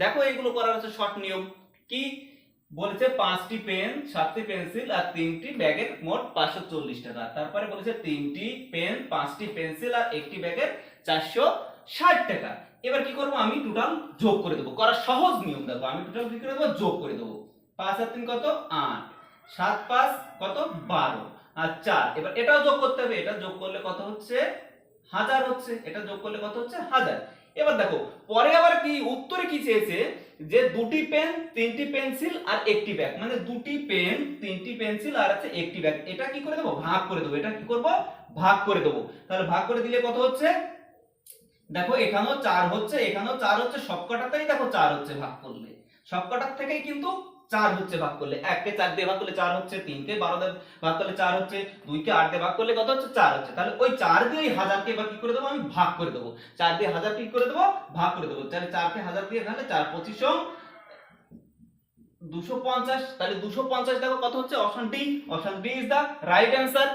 দেখো এইগুলো করার হচ্ছে শর্ট নিয়ম। কি বলেছে? 5টি পেন, 7টি পেন্সিল আর 3টি ব্যাগের মোট 540 টাকা। তারপরে বলেছে 3টি পেন, 5টি পেন্সিল আর একটি ব্যাগের 460 টাকা। এবার কি করব? আমি টোটাল যোগ করে দেবো। করা সহজ নিয়ম। দেখো আমি টোটাল কি করে দেবো? যোগ করে দেবো। 5 আর 3 কত? 8, 7 5 কত? 12 আর 4। এবার এটাও যোগ করতে হবে। এটা যোগ করলে কত হচ্ছে? 1000 হচ্ছে। এটা যোগ করলে কত হচ্ছে? 1000। এবার দেখো পরে আবার কি উত্তরে কি চেয়েছে, যে 2টি পেন, 3টি পেন্সিল আর একটি ব্যাগ, মানে 2টি পেন, 3টি পেন্সিল আর আছে একটি ব্যাগ। এটা কি করে দেবো? ভাগ করে দেবো। এটা কি করব? ভাগ করে দেবো। তাহলে ভাগ করে দিলে কত হচ্ছে? দেখো এখানেও 4 হচ্ছে, এখানেও 4 হচ্ছে, সবকটাতেই দেখো 4 হচ্ছে ভাগ করলে। সবকটার থেকেই কিন্তু 4 হচ্ছে ভাগ করলে। 1 কে 4 দিয়ে ভাগ করলে 4 হচ্ছে, 3 কে 12 দিয়ে ভাগ করলে 4 হচ্ছে, 2 কে 8 দিয়ে ভাগ করলে কত হচ্ছে? 4 হচ্ছে। তাহলে ওই 4 দিয়ে এই 1000 কে এবার কি করে দেবো? আমি ভাগ করে দেবো। 4 দিয়ে 1000 কি করে দেবো? ভাগ করে দেবো। তাহলে 4 কে 1000 দিয়ে ভাগলে 4 25 250। তাহলে 250 দেখো কত হচ্ছে? Option D. Option D is the right answer.